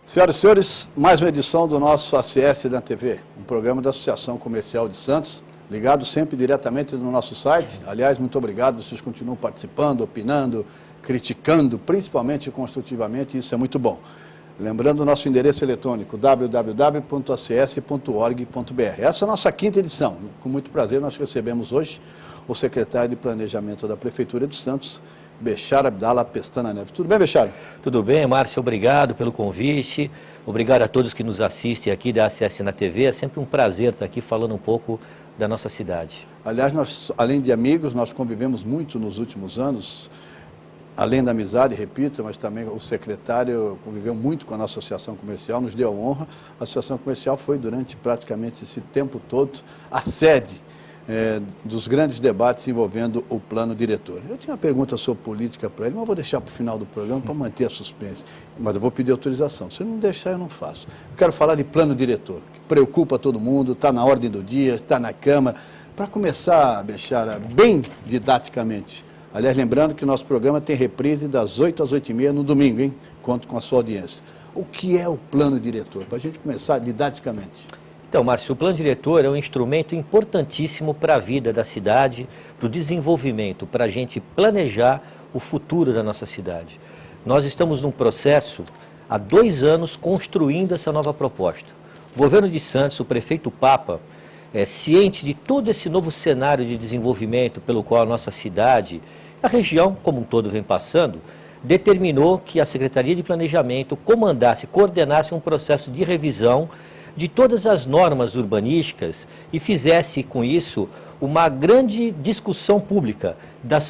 Senhoras e senhores, mais uma edição do nosso ACS na TV, um programa da Associação Comercial de Santos, ligado sempre diretamente no nosso site. Aliás, muito obrigado, vocês continuam participando, opinando, criticando, principalmente construtivamente, isso é muito bom. Lembrando o nosso endereço eletrônico, www.acs.org.br. Essa é a nossa quinta edição. Com muito prazer, nós recebemos hoje o secretário de Planejamento da Prefeitura de Santos, Bechara Abdala Pestana Neves. Tudo bem, Bechara? Tudo bem, Márcio, obrigado pelo convite, obrigado a todos que nos assistem aqui da ACS na TV, é sempre um prazer estar aqui falando um pouco da nossa cidade. Aliás, nós, além de amigos, nós convivemos muito nos últimos anos, além da amizade, repito, mas também o secretário conviveu muito com a nossa associação comercial, nos deu a honra. A associação comercial foi, durante praticamente esse tempo todo, a sede dos grandes debates envolvendo o plano diretor. Eu tinha uma pergunta sobre política para ele, mas eu vou deixar para o final do programa para manter a suspense. Mas eu vou pedir autorização. Se não deixar, eu não faço. Eu quero falar de plano diretor, que preocupa todo mundo, está na ordem do dia, está na Câmara. Para começar, Bechara, bem didaticamente. Aliás, lembrando que o nosso programa tem reprise das 8 às 8h30 no domingo, hein? Conto com a sua audiência. O que é o plano diretor? Para a gente começar didaticamente. Então, Márcio, o plano diretor é um instrumento importantíssimo para a vida da cidade, para o desenvolvimento, para a gente planejar o futuro da nossa cidade. Nós estamos num processo, há 2 anos, construindo essa nova proposta. O governo de Santos, o prefeito Papa, ciente de todo esse novo cenário de desenvolvimento pelo qual a nossa cidade, a região como um todo vem passando, determinou que a Secretaria de Planejamento comandasse, coordenasse um processo de revisão de todas as normas urbanísticas e fizesse com isso uma grande discussão pública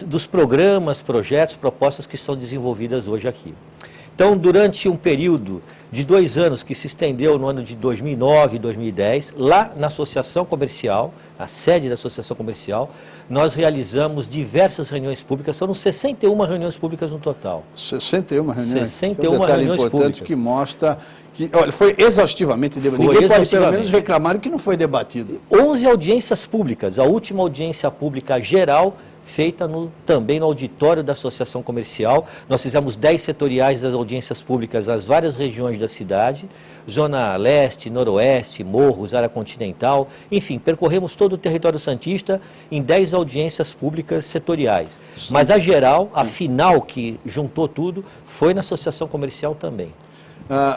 dos programas, projetos, propostas que são desenvolvidas hoje aqui. Então, durante um período de 2 anos que se estendeu no ano de 2009 e 2010, lá na Associação Comercial, a sede da Associação Comercial, nós realizamos diversas reuniões públicas, foram 61 reuniões públicas no total. 61 reuniões? 61 é um detalhe reuniões importante públicas. Que mostra que, olha, foi exaustivamente debatido. Ninguém pode pelo menos reclamar que não foi debatido. 11 audiências públicas, a última audiência pública geral feita também no auditório da Associação Comercial. Nós fizemos 10 setoriais das audiências públicas nas várias regiões da cidade, Zona Leste, Noroeste, Morros, área continental, enfim, percorremos todo o território santista em 10 audiências públicas setoriais. Sim. Mas a geral, a final que juntou tudo, foi na Associação Comercial também.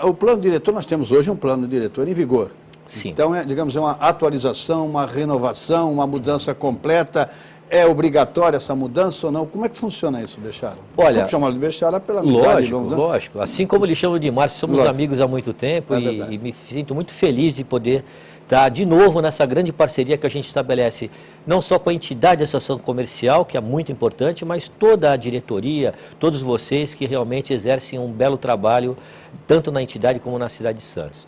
O plano diretor, nós temos hoje um plano diretor em vigor. Sim. Então, digamos, é uma atualização, uma renovação, uma mudança completa. É obrigatória essa mudança ou não? Como é que funciona isso, Bechara? Olha, vamos chamar de Bechara pela amizade. Lógico. Assim como lhe chamo de Márcio, somos amigos há muito tempo e me sinto muito feliz de poder estar de novo nessa grande parceria que a gente estabelece, não só com a entidade da Associação Comercial, que é muito importante, mas toda a diretoria, todos vocês que realmente exercem um belo trabalho, tanto na entidade como na cidade de Santos.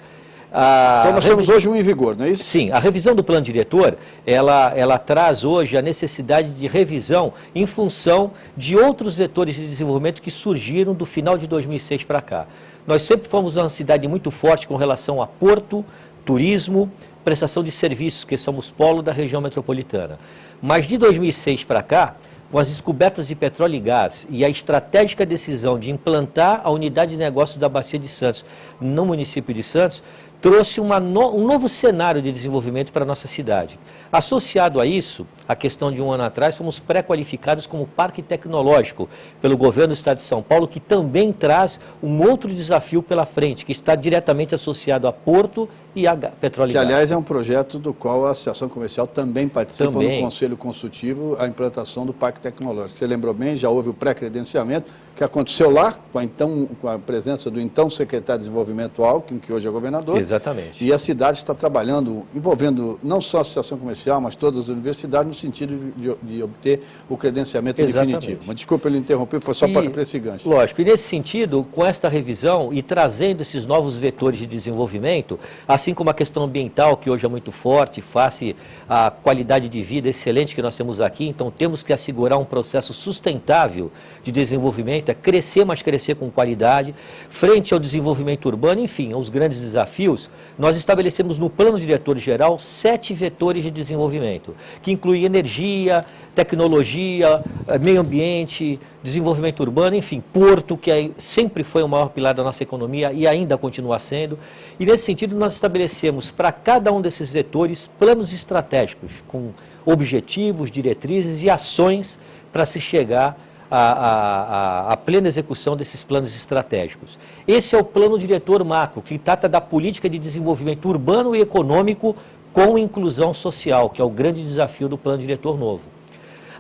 Então nós temos hoje um em vigor, não é isso? Sim, a revisão do plano diretor, ela traz hoje a necessidade de revisão em função de outros vetores de desenvolvimento que surgiram do final de 2006 para cá. Nós sempre fomos uma cidade muito forte com relação a porto, turismo, prestação de serviços, que somos polo da região metropolitana. Mas de 2006 para cá, com as descobertas de petróleo e gás e a estratégica decisão de implantar a unidade de negócios da Bacia de Santos no município de Santos, trouxe um novo cenário de desenvolvimento para a nossa cidade. Associado a isso, a questão de 1 ano atrás, fomos pré-qualificados como Parque Tecnológico pelo governo do Estado de São Paulo, que também traz um outro desafio pela frente, que está diretamente associado a Porto e a petróleo e gás. Que, aliás, é um projeto do qual a Associação Comercial também participa no Conselho Consultivo, a implantação do Parque Tecnológico. Você lembrou bem, já houve o pré-credenciamento, que aconteceu lá, com a presença do então secretário de Desenvolvimento Alckmin, que hoje é governador. Exatamente. E a cidade está trabalhando, envolvendo não só a Associação Comercial, mas todas as universidades, no sentido de obter o credenciamento definitivo. Mas desculpa ele interromper, foi só para esse gancho. Lógico, e nesse sentido, com esta revisão e trazendo esses novos vetores de desenvolvimento, assim como a questão ambiental, que hoje é muito forte, face à qualidade de vida excelente que nós temos aqui, então temos que assegurar um processo sustentável de desenvolvimento, é crescer, mas crescer com qualidade, frente ao desenvolvimento urbano, enfim, aos grandes desafios. Nós estabelecemos no plano diretor geral 7 vetores de desenvolvimento, que incluem energia, tecnologia, meio ambiente, desenvolvimento urbano, enfim, porto, que sempre foi o maior pilar da nossa economia e ainda continua sendo. E nesse sentido nós estabelecemos para cada um desses vetores planos estratégicos, com objetivos, diretrizes e ações para se chegar à plena execução desses planos estratégicos. Esse é o plano diretor macro, que trata da política de desenvolvimento urbano e econômico com inclusão social, que é o grande desafio do plano diretor novo.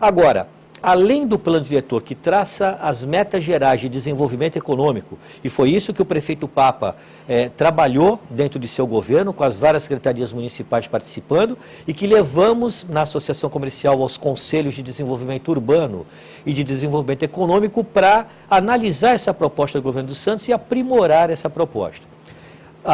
Agora, além do plano diretor que traça as metas gerais de desenvolvimento econômico, e foi isso que o prefeito Papa trabalhou dentro de seu governo, com as várias secretarias municipais participando, e que levamos na Associação Comercial aos Conselhos de Desenvolvimento Urbano e de Desenvolvimento Econômico para analisar essa proposta do governo do Santos e aprimorar essa proposta.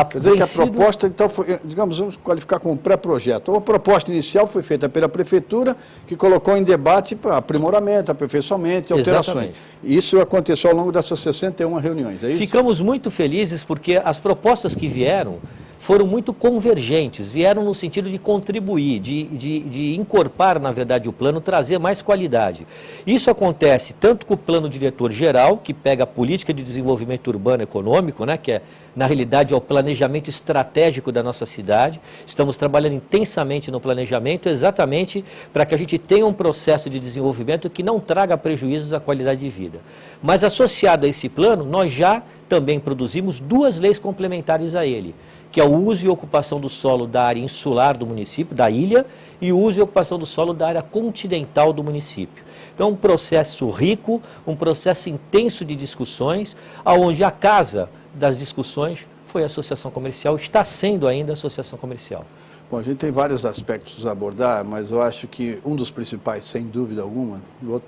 Quer dizer que a proposta, então, foi, digamos, vamos qualificar como pré-projeto. A proposta inicial foi feita pela Prefeitura, que colocou em debate para aprimoramento, aperfeiçoamento e alterações. Exatamente. Isso aconteceu ao longo dessas 61 reuniões, é isso? Ficamos muito felizes porque as propostas que vieram foram muito convergentes, vieram no sentido de contribuir, de incorporar, na verdade, o plano, trazer mais qualidade. Isso acontece tanto com o plano diretor geral, que pega a política de desenvolvimento urbano e econômico, né, que é, na realidade, é o planejamento estratégico da nossa cidade. Estamos trabalhando intensamente no planejamento, exatamente para que a gente tenha um processo de desenvolvimento que não traga prejuízos à qualidade de vida. Mas, associado a esse plano, nós já também produzimos 2 leis complementares a ele, que é o uso e ocupação do solo da área insular do município, da ilha, e o uso e ocupação do solo da área continental do município. Então, um processo rico, um processo intenso de discussões, onde a casa das discussões foi a Associação Comercial, está sendo ainda a Associação Comercial. Bom, a gente tem vários aspectos a abordar, mas eu acho que um dos principais, sem dúvida alguma,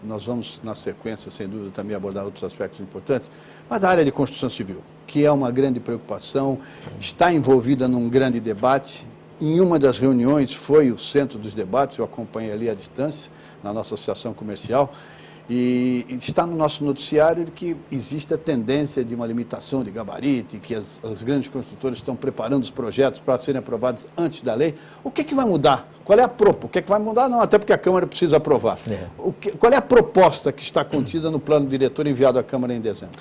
nós vamos, na sequência, sem dúvida, também abordar outros aspectos importantes, mas da área de construção civil, que é uma grande preocupação, está envolvida num grande debate. Em uma das reuniões foi o centro dos debates, eu acompanhei ali à distância, na nossa associação comercial, e está no nosso noticiário que existe a tendência de uma limitação de gabarito, que as grandes construtoras estão preparando os projetos para serem aprovados antes da lei. O que vai mudar? Qual é a proposta? O que vai mudar? Não, até porque a Câmara precisa aprovar. Qual é a proposta que está contida no plano diretor enviado à Câmara em dezembro?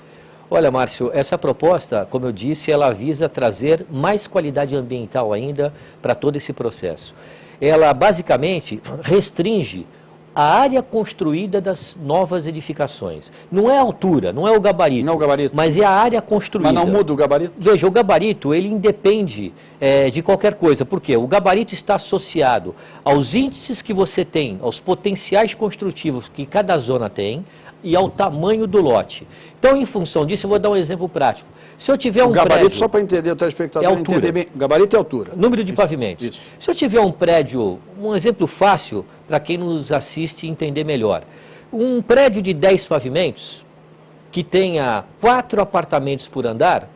Olha, Márcio, essa proposta, como eu disse, ela visa trazer mais qualidade ambiental ainda para todo esse processo. Ela, basicamente, restringe a área construída das novas edificações. Não é a altura, não é o gabarito, não é o gabarito, mas é a área construída. Mas não muda o gabarito? Veja, o gabarito, ele independe de qualquer coisa. Por quê? O gabarito está associado aos índices que você tem, aos potenciais construtivos que cada zona tem e ao tamanho do lote. Então, em função disso, eu vou dar um exemplo prático. Se eu tiver um gabarito, prédio, só para entender, o telespectador entender bem, gabarito é altura. Número de pavimentos. Isso. Se eu tiver um prédio, um exemplo fácil para quem nos assiste entender melhor. Um prédio de 10 pavimentos, que tenha 4 apartamentos por andar,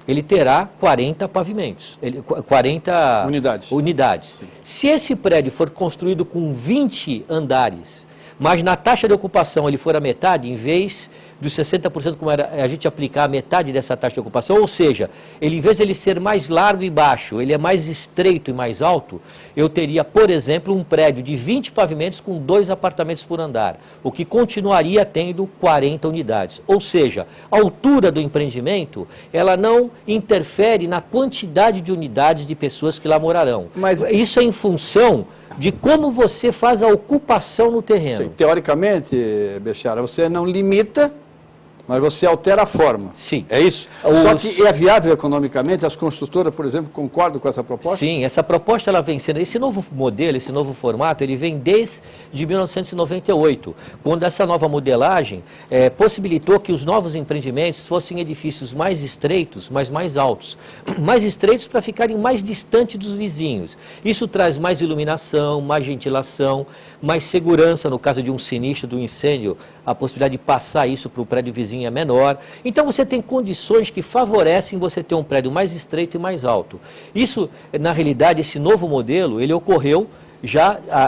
ele terá 40 pavimentos, 40 unidades. Sim. Se esse prédio for construído com 20 andares, mas na taxa de ocupação ele for a metade, em vez dos 60%, como era a gente aplicar a metade dessa taxa de ocupação, ou seja, ele, em vez de ele ser mais largo e baixo, ele é mais estreito e mais alto, eu teria, por exemplo, um prédio de 20 pavimentos com 2 apartamentos por andar, o que continuaria tendo 40 unidades. Ou seja, a altura do empreendimento, ela não interfere na quantidade de unidades de pessoas que lá morarão. Mas isso é em função de como você faz a ocupação no terreno. Sim, teoricamente, Bechara, você não limita, mas você altera a forma. Sim. É isso? Só que é viável economicamente? As construtoras, por exemplo, concordam com essa proposta? Sim, essa proposta ela vem sendo... Esse novo modelo, esse novo formato, ele vem desde 1998, quando essa nova modelagem possibilitou que os novos empreendimentos fossem edifícios mais estreitos, mas mais altos. Mais estreitos para ficarem mais distantes dos vizinhos. Isso traz mais iluminação, mais ventilação, mais segurança no caso de um sinistro, de um incêndio, a possibilidade de passar isso para o prédio vizinho é menor. Então você tem condições que favorecem você ter um prédio mais estreito e mais alto. Isso, na realidade, esse novo modelo, ele ocorreu,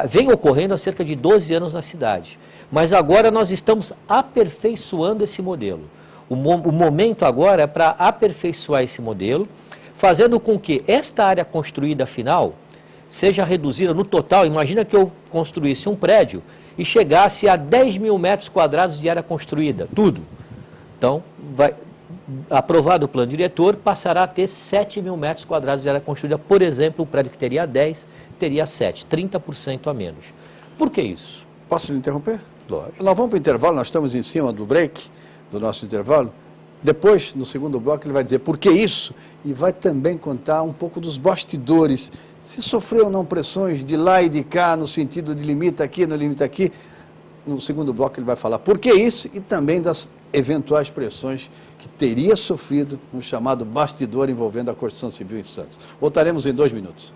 vem ocorrendo há cerca de 12 anos na cidade. Mas agora nós estamos aperfeiçoando esse modelo. O momento agora é para aperfeiçoar esse modelo, fazendo com que esta área construída final seja reduzida no total. Imagina que eu construísse um prédio e chegasse a 10 mil metros quadrados de área construída, tudo. Então, aprovado o plano diretor, passará a ter 7 mil metros quadrados de área construída. Por exemplo, o prédio que teria 10, teria 7, 30% a menos. Por que isso? Posso lhe interromper? Lógico. Nós vamos para o intervalo, nós estamos em cima do break, do nosso intervalo. Depois, no segundo bloco, ele vai dizer por que isso e vai também contar um pouco dos bastidores. Se sofreu ou não pressões de lá e de cá, no sentido de limita aqui, não limita aqui. No segundo bloco ele vai falar por que isso e também das eventuais pressões que teria sofrido no chamado bastidor envolvendo a construção civil em Santos. Voltaremos em 2 minutos.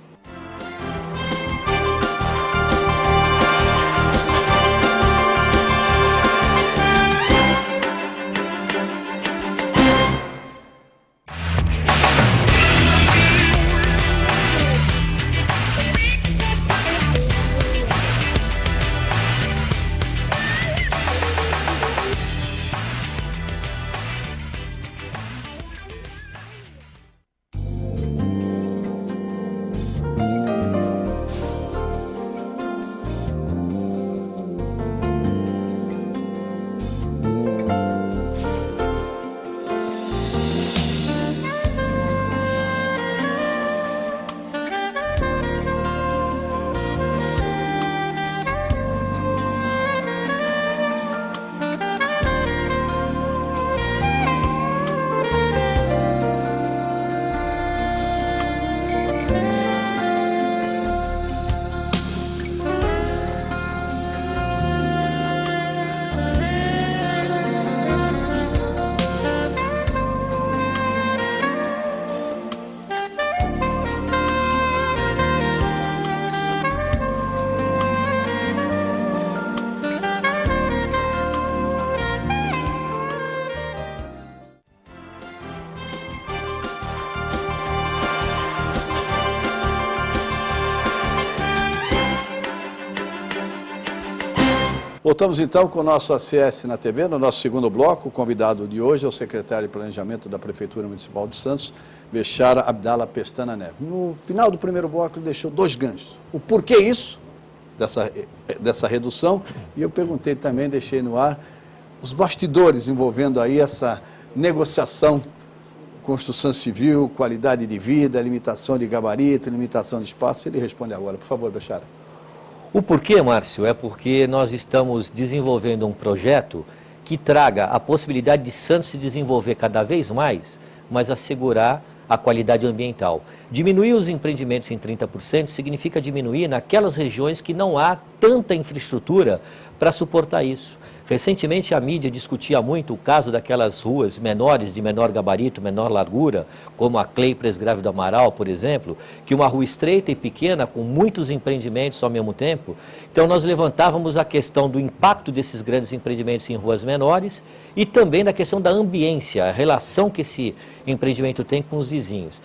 Voltamos então com o nosso ACS na TV, no nosso segundo bloco. O convidado de hoje é o secretário de Planejamento da Prefeitura Municipal de Santos, Bechara Abdala Pestana Neves. No final do primeiro bloco ele deixou 2 ganchos. O porquê isso, dessa redução, e eu perguntei também, deixei no ar, os bastidores envolvendo aí essa negociação, construção civil, qualidade de vida, limitação de gabarito, limitação de espaço. Ele responde agora, por favor, Bechara. O porquê, Márcio, é porque nós estamos desenvolvendo um projeto que traga a possibilidade de Santos se desenvolver cada vez mais, mas assegurar a qualidade ambiental. Diminuir os empreendimentos em 30% significa diminuir naquelas regiões que não há tanta infraestrutura para suportar isso. Recentemente a mídia discutia muito o caso daquelas ruas menores, de menor gabarito, menor largura, como a Cleipres Grave do Amaral, por exemplo, que uma rua estreita e pequena, com muitos empreendimentos ao mesmo tempo. Então nós levantávamos a questão do impacto desses grandes empreendimentos em ruas menores e também da questão da ambiência, a relação que esse empreendimento tem com os vizinhos.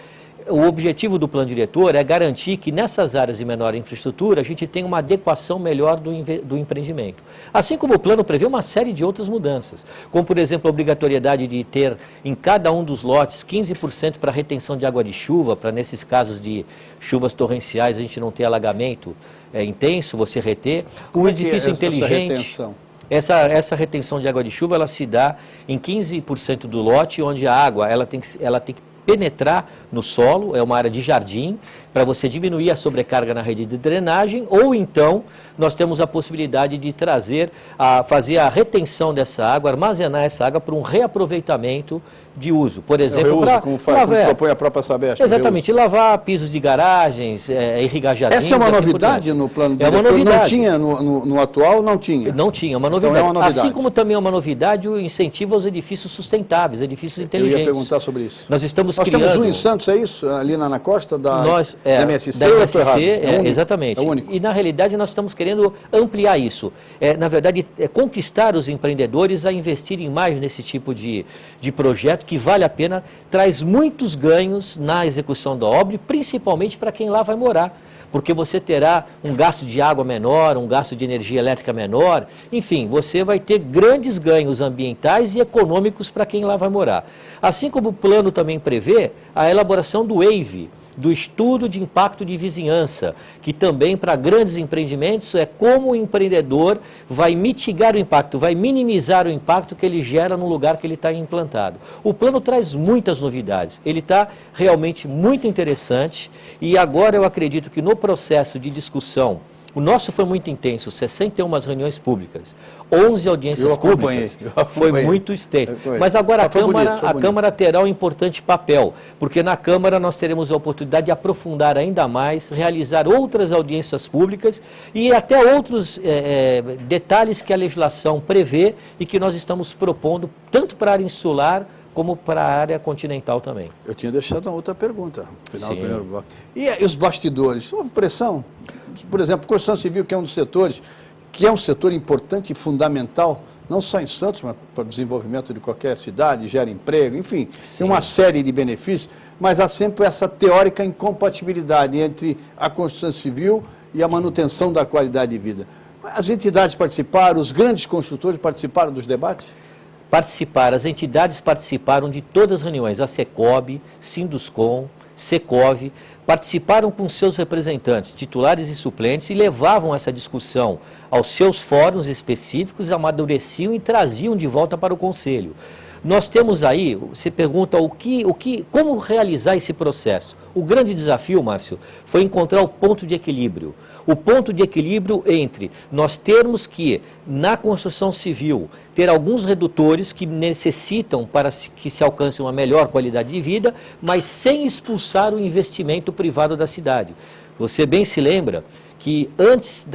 O objetivo do plano diretor é garantir que nessas áreas de menor infraestrutura a gente tenha uma adequação melhor do empreendimento. Assim como o plano prevê uma série de outras mudanças, como por exemplo a obrigatoriedade de ter em cada um dos lotes 15% para retenção de água de chuva, para nesses casos de chuvas torrenciais a gente não ter alagamento intenso, você reter. O edifício inteligente... Essa retenção de água de chuva ela se dá em 15% do lote, onde a água ela tem que penetrar no solo, é uma área de jardim, para você diminuir a sobrecarga na rede de drenagem, ou então nós temos a possibilidade de fazer a retenção dessa água, armazenar essa água para um reaproveitamento de uso. Por exemplo, como propõe a própria Sabesp. Exatamente, lavar pisos de garagens, irrigar jardins. Essa é uma novidade no plano diretor? É uma novidade. Não tinha no atual, não tinha? Não tinha, uma novidade. Então é uma novidade. Assim como também é uma novidade o incentivo aos edifícios sustentáveis, edifícios inteligentes. Eu ia perguntar sobre isso. Nós temos criando... um em Santos, é isso? Ali na costa da MSC? Da MSC, exatamente. É único. E na realidade nós estamos querendo ampliar isso. Na verdade, conquistar os empreendedores a investirem mais nesse tipo de projeto que vale a pena, traz muitos ganhos na execução da obra, e principalmente para quem lá vai morar. Porque você terá um gasto de água menor, um gasto de energia elétrica menor, enfim, você vai ter grandes ganhos ambientais e econômicos para quem lá vai morar. Assim como o plano também prevê a elaboração do EIV, do estudo de impacto de vizinhança, que também para grandes empreendimentos é como o empreendedor vai mitigar o impacto, vai minimizar o impacto que ele gera no lugar que ele está implantado. O plano traz muitas novidades, ele está realmente muito interessante e agora eu acredito que no processo de discussão, o nosso foi muito intenso, 61 reuniões públicas, 11 audiências públicas, foi muito extenso. Mas agora a Câmara terá um importante papel, porque na Câmara nós teremos a oportunidade de aprofundar ainda mais, realizar outras audiências públicas e até outros detalhes que a legislação prevê e que nós estamos propondo, tanto para a área insular, como para a área continental também. Eu tinha deixado uma outra pergunta no final do primeiro bloco. E os bastidores? Houve pressão? Por exemplo, construção civil, que é um dos setores, que é um setor importante e fundamental, não só em Santos, mas para o desenvolvimento de qualquer cidade, gera emprego, enfim, tem uma série de benefícios, mas há sempre essa teórica incompatibilidade entre a construção civil e a manutenção da qualidade de vida. As entidades participaram, os grandes construtores participaram dos debates? As entidades participaram de todas as reuniões, a Secob, Sinduscom, Secov, participaram com seus representantes, titulares e suplentes, e levavam essa discussão aos seus fóruns específicos, amadureciam e traziam de volta para o Conselho. Nós temos aí, você pergunta como realizar esse processo. O grande desafio, Márcio, foi encontrar o ponto de equilíbrio. O ponto de equilíbrio entre nós termos que, na construção civil, ter alguns redutores que necessitam para que se alcance uma melhor qualidade de vida, mas sem expulsar o investimento privado da cidade. Você bem se lembra que antes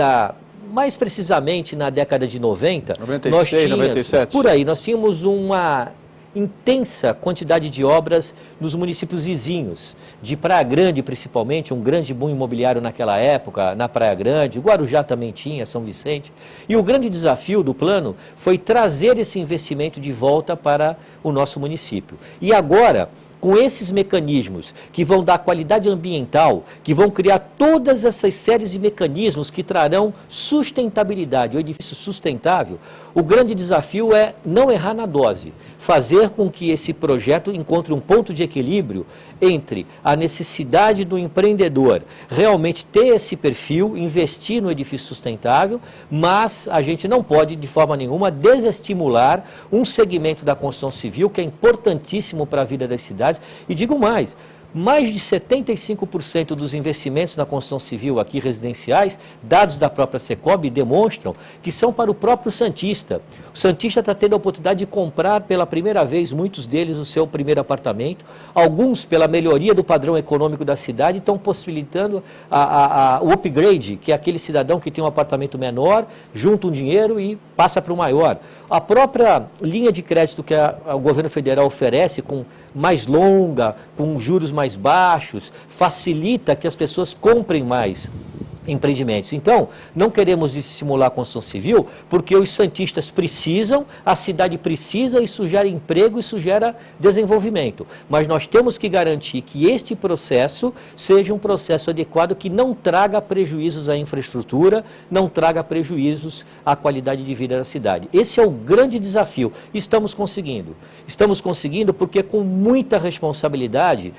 mais precisamente na década de 90, 96, 97. Por aí, nós tínhamos uma intensa quantidade de obras nos municípios vizinhos, de Praia Grande principalmente, um grande boom imobiliário naquela época, na Praia Grande, Guarujá também tinha, São Vicente, e o grande desafio do plano foi trazer esse investimento de volta para o nosso município. E agora, com esses mecanismos que vão dar qualidade ambiental, que vão criar todas essas séries de mecanismos que trarão sustentabilidade, o edifício sustentável, o grande desafio é não errar na dose, fazer com que esse projeto encontre um ponto de equilíbrio entre a necessidade do empreendedor realmente ter esse perfil, investir no edifício sustentável, mas a gente não pode, de forma nenhuma, desestimular um segmento da construção civil que é importantíssimo para a vida das cidades. E digo mais de 75% dos investimentos na construção civil aqui residenciais, dados da própria Secob, demonstram que são para o próprio santista. O santista está tendo a oportunidade de comprar pela primeira vez, muitos deles, o seu primeiro apartamento. Alguns, pela melhoria do padrão econômico da cidade, estão possibilitando o upgrade, que é aquele cidadão que tem um apartamento menor, junta um dinheiro e passa para o maior. A própria linha de crédito que o governo federal oferece, com mais longa, com juros mais baixos, facilita que as pessoas comprem mais empreendimentos. Então, não queremos estimular a construção civil porque os santistas precisam, a cidade precisa, isso gera emprego, isso gera desenvolvimento. Mas nós temos que garantir que este processo seja um processo adequado que não traga prejuízos à infraestrutura, não traga prejuízos à qualidade de vida da cidade. Esse é o grande desafio. Estamos conseguindo. Estamos conseguindo porque com muita responsabilidade,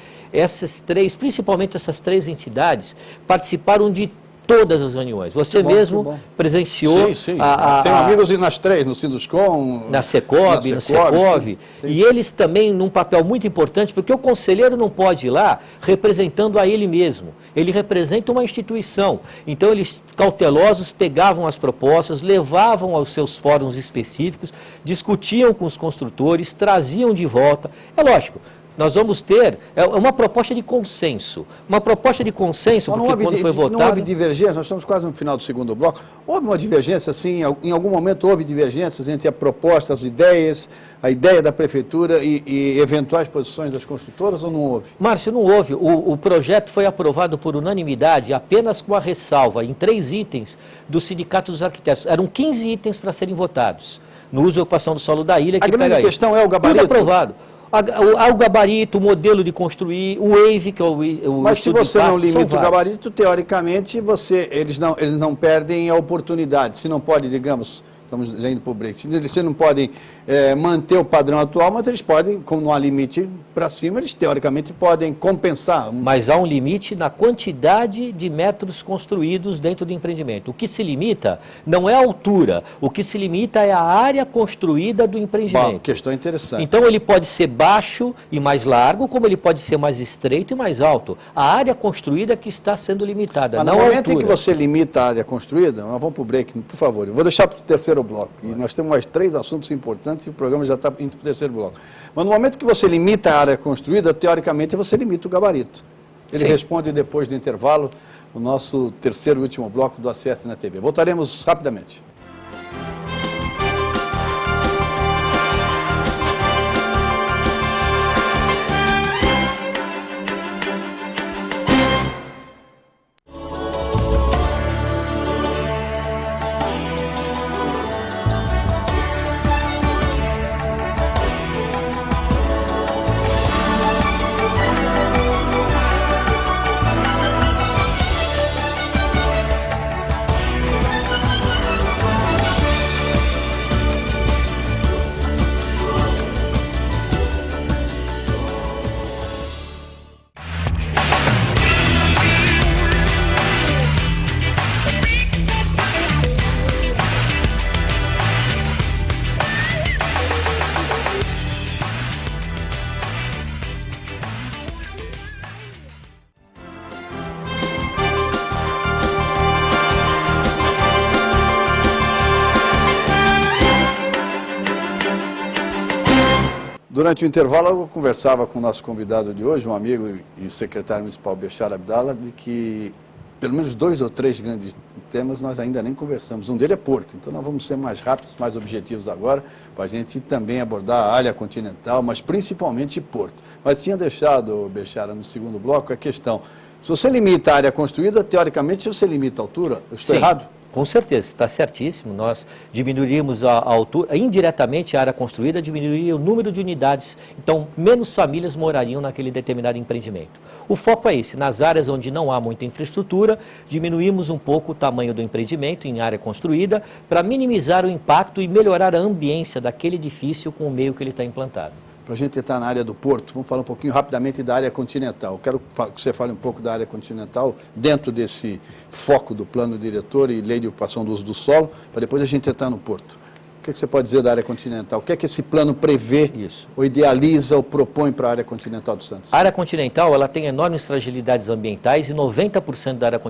principalmente essas três entidades, participaram de todas as reuniões. Você mesmo presenciou. Sim. Tenho amigos nas três, no Sinduscom, na Secob, no Secov. E eles também num papel muito importante, porque o conselheiro não pode ir lá representando a ele mesmo. Ele representa uma instituição. Então, eles, cautelosos, pegavam as propostas, levavam aos seus fóruns específicos, discutiam com os construtores, traziam de volta. É lógico. Nós vamos ter uma proposta de consenso. Uma proposta de consenso, porque quando foi votado... Não houve divergência, nós estamos quase no final do segundo bloco. Houve uma divergência, assim, em algum momento houve divergências entre a proposta, as ideias, a ideia da prefeitura e eventuais posições das construtoras, ou não houve? Márcio, não houve. O projeto foi aprovado por unanimidade, apenas com a ressalva, em 3 itens, do Sindicato dos Arquitetos. Eram 15 itens para serem votados, no uso e ocupação do solo da ilha. A grande questão é o gabarito. Tudo aprovado. O gabarito, o modelo de construir, o WAVE, que é o Mas se você não limita o gabarito, teoricamente, eles não perdem a oportunidade. Se não pode, digamos, estamos já indo para o break. Eles não podem manter o padrão atual, mas eles podem, como não há limite para cima, eles teoricamente podem compensar. Mas há um limite na quantidade de metros construídos dentro do empreendimento. O que se limita não é a altura, o que se limita é a área construída do empreendimento. Bom, questão interessante. Então ele pode ser baixo e mais largo, como ele pode ser mais estreito e mais alto. A área construída é que está sendo limitada, mas não a no momento altura. em que você limita a área construída, nós vamos para o break, por favor. Eu vou deixar para o terceiro bloco. E nós temos mais 3 assuntos importantes e o programa já está indo para o terceiro bloco. Mas no momento que você limita a área construída, teoricamente você limita o gabarito. Ele Sim. responde depois do intervalo o nosso terceiro e último bloco do Acesse na TV. Voltaremos rapidamente. Durante o intervalo, eu conversava com o nosso convidado de hoje, um amigo e secretário municipal, Bechar Abdallah, de que pelo menos 2 ou 3 grandes temas nós ainda nem conversamos. Um deles é Porto, então nós vamos ser mais rápidos, mais objetivos agora, para a gente também abordar a área continental, mas principalmente Porto. Mas tinha deixado, Bechara, no segundo bloco, a questão, se você limita a área construída, teoricamente, se você limita a altura, eu estou errado? Com certeza, está certíssimo. Nós diminuiríamos a altura, indiretamente a área construída diminuiria o número de unidades, então menos famílias morariam naquele determinado empreendimento. O foco é esse, nas áreas onde não há muita infraestrutura, diminuímos um pouco o tamanho do empreendimento em área construída para minimizar o impacto e melhorar a ambiência daquele edifício com o meio que ele está implantado. Para a gente entrar na área do Porto, vamos falar um pouquinho rapidamente da área continental. Quero que você fale um pouco da área continental, dentro desse foco do plano diretor e lei de ocupação do uso do solo, para depois a gente entrar no Porto. O que você pode dizer da área continental? O que é que esse plano prevê, ou idealiza, ou propõe para a área continental do Santos? A área continental ela tem enormes fragilidades ambientais e 90% da área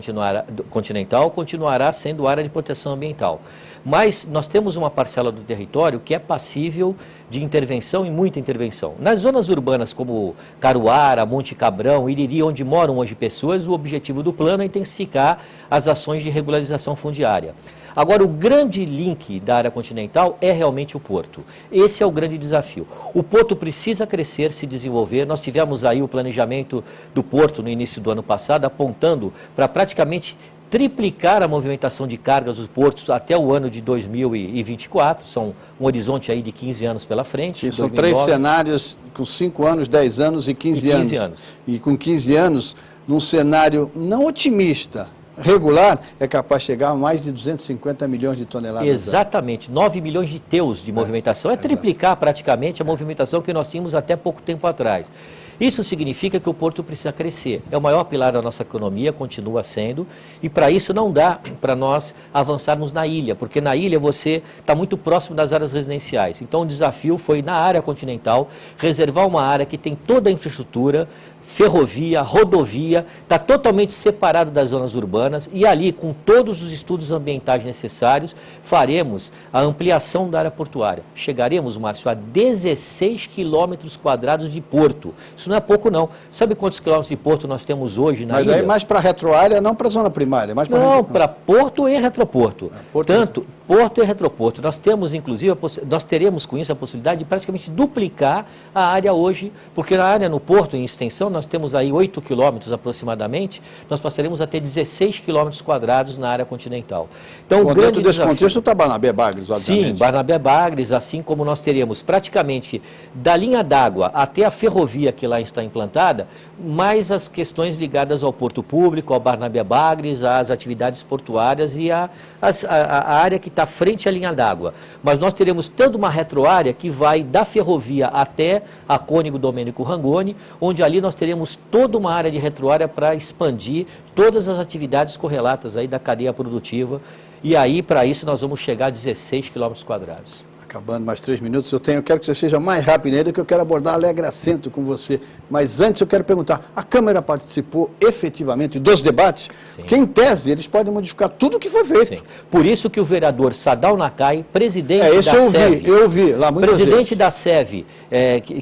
continental continuará sendo área de proteção ambiental. Mas nós temos uma parcela do território que é passível de intervenção e muita intervenção. Nas zonas urbanas como Caruara, Monte Cabrão, Iriri, onde moram hoje pessoas, o objetivo do plano é intensificar as ações de regularização fundiária. Agora, o grande link da área continental é realmente o porto. Esse é o grande desafio. O porto precisa crescer, se desenvolver. Nós tivemos aí o planejamento do porto no início do ano passado, apontando para praticamente triplicar a movimentação de cargas dos portos até o ano de 2024, são um horizonte aí de 15 anos pela frente. Sim, são 3 cenários com 5 anos, 10 anos e 15 anos. E com 15 anos, num cenário não otimista, regular, é capaz de chegar a mais de 250 milhões de toneladas. Exatamente, 9 milhões de teus de movimentação, é triplicar praticamente a movimentação que nós tínhamos até pouco tempo atrás. Isso significa que o porto precisa crescer, é o maior pilar da nossa economia, continua sendo, e para isso não dá para nós avançarmos na ilha, porque na ilha você está muito próximo das áreas residenciais. Então o desafio foi, na área continental, reservar uma área que tem toda a infraestrutura, ferrovia, rodovia, está totalmente separado das zonas urbanas e ali, com todos os estudos ambientais necessários, faremos a ampliação da área portuária. Chegaremos, Márcio, a 16 quilômetros quadrados de porto. Isso não é pouco, não. Sabe quantos quilômetros de porto nós temos hoje na ilha? Mas aí mais para a retroárea, não para a zona primária. Mais pra não, para porto e retroporto. Tanto porto e retroporto. Nós temos, inclusive, nós teremos com isso a possibilidade de praticamente duplicar a área hoje, porque na área no porto, em extensão, nós temos aí 8 quilômetros aproximadamente, nós passaremos a ter 16 quilômetros quadrados na área continental. Então, o grande dentro desse contexto está Barnabé Bagres, obviamente. Sim, Barnabé Bagres, assim como nós teremos praticamente da linha d'água até a ferrovia que lá lá está implantada, mais as questões ligadas ao porto público, ao Barnabé Bagres, às atividades portuárias e a área que está frente à linha d'água. Mas nós teremos toda uma retroárea que vai da ferrovia até a Cônigo Domênico Rangoni, onde ali nós teremos toda uma área de retroárea para expandir todas as atividades correlatas aí da cadeia produtiva. E aí, para isso, nós vamos chegar a 16 quilômetros quadrados. Acabando mais 3 minutos, eu quero que você seja mais rápido ainda, que eu quero abordar Alegre Assento com você. Mas antes eu quero perguntar, a Câmara participou efetivamente dos debates? Sim. Que em tese eles podem modificar tudo o que foi feito. Sim. Por isso que o vereador Sadal Nakai, presidente da SEV, eu ouvi lá muitas presidente vezes. da SEV,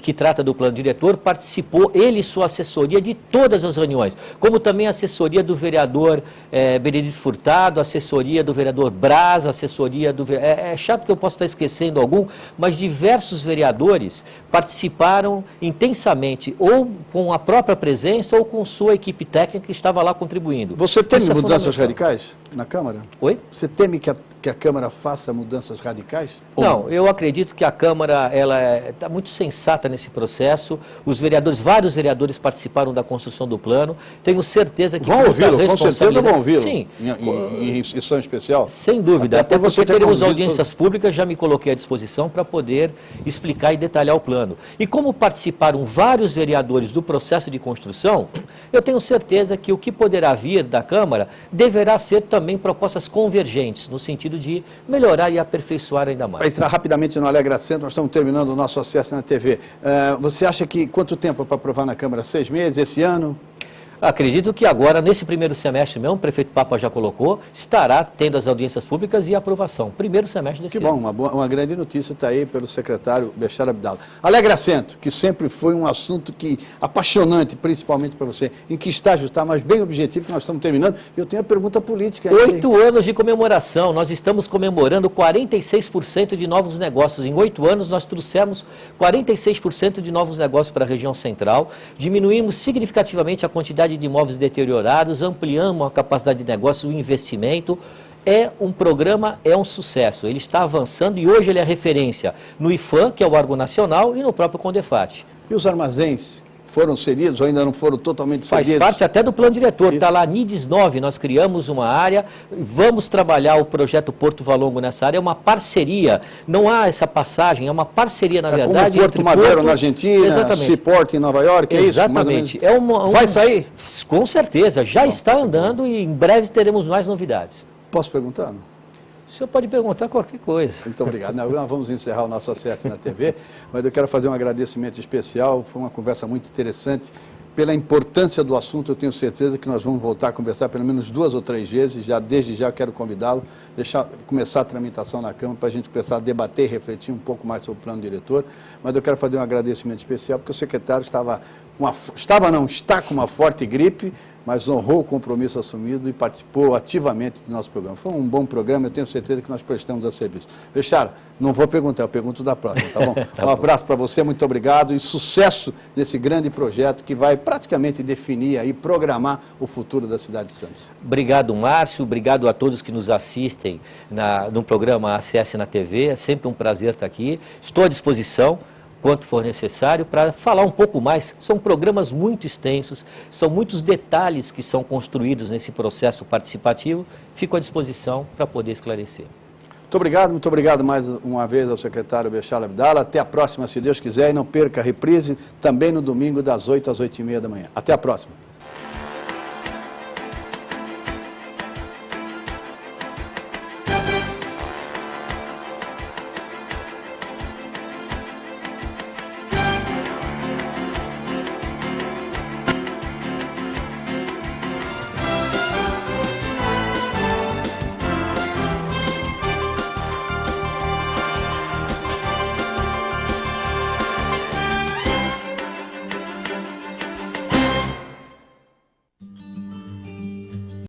que trata do plano diretor, participou, ele e sua assessoria, de todas as reuniões, como também a assessoria do vereador Benedito Furtado, assessoria do vereador Braz, assessoria do... É chato que eu possa estar esquecendo algum, mas diversos vereadores participaram intensamente, ou com a própria presença, ou com sua equipe técnica que estava lá contribuindo. Você teme Isso é mudanças fundamental. radicais na Câmara? Oi? Você teme que a Câmara faça mudanças radicais? Não, eu acredito que a Câmara está muito sensata nesse processo. Os vereadores, vários vereadores participaram da construção do plano. Tenho certeza que vão ouvi-lo, com certeza vão ouvi-lo. Sim. Em sessão especial? Sem dúvida, até por você porque ter teremos conduzido audiências públicas, já me coloquei à disposição para poder explicar e detalhar o plano. E como participaram vários vereadores do processo de construção, eu tenho certeza que o que poderá vir da Câmara deverá ser também propostas convergentes, no sentido de melhorar e aperfeiçoar ainda mais. Para entrar rapidamente no Alegre Assento, nós estamos terminando o nosso acesso na TV. Você acha que quanto tempo para aprovar na Câmara? 6 meses, esse ano? Acredito que agora, nesse primeiro semestre mesmo, o prefeito Papa já colocou, estará tendo as audiências públicas e a aprovação. Primeiro semestre desse ano. Que bom, uma grande notícia está aí pelo secretário Bechara Abdala. Alegre Assento, que sempre foi um assunto apaixonante, principalmente para você. Em que estágio está, mas bem objetivo, que nós estamos terminando. Eu tenho a pergunta política aí. 8 anos de comemoração. Nós estamos comemorando 46% de novos negócios. Em 8 anos, nós trouxemos 46% de novos negócios para a região central. Diminuímos significativamente a quantidade de imóveis deteriorados, ampliamos a capacidade de negócio, o investimento. É um programa, é um sucesso. Ele está avançando e hoje ele é referência no IFAM, que é o órgão nacional, e no próprio CONDEFAT. E os armazéns foram cedidos ou ainda não foram totalmente cedidos? Faz parte até do plano diretor. Está lá NIDES 9, nós criamos uma área, vamos trabalhar o projeto Porto Valongo nessa área, é uma parceria, não há essa passagem, é uma parceria, na verdade, como Porto Madeiro na Argentina, Seaport em Nova York, é isso? Exatamente. Vai sair? Com certeza, já está andando e em breve teremos mais novidades. Posso perguntar? Não? O senhor pode perguntar qualquer coisa. Muito obrigado. Nós vamos encerrar o nosso acesso na TV, mas eu quero fazer um agradecimento especial. Foi uma conversa muito interessante. Pela importância do assunto, eu tenho certeza que nós vamos voltar a conversar pelo menos 2 ou 3 vezes. Desde já eu quero convidá-lo, começar a tramitação na Câmara para a gente começar a debater e refletir um pouco mais sobre o plano diretor. Mas eu quero fazer um agradecimento especial porque o secretário está com uma forte gripe, mas honrou o compromisso assumido e participou ativamente do nosso programa. Foi um bom programa, eu tenho certeza que nós prestamos a serviço. Bechara, não vou perguntar, eu pergunto da próxima, tá bom? Um abraço para você, muito obrigado e sucesso nesse grande projeto que vai praticamente definir e programar o futuro da cidade de Santos. Obrigado, Márcio, obrigado a todos que nos assistem no programa ACS na TV, é sempre um prazer estar aqui, estou à disposição quanto for necessário, para falar um pouco mais. São programas muito extensos, são muitos detalhes que são construídos nesse processo participativo. Fico à disposição para poder esclarecer. Muito obrigado mais uma vez ao secretário Bechara Abdala. Até a próxima, se Deus quiser, e não perca a reprise também no domingo das 8 às 8h30 da manhã. Até a próxima.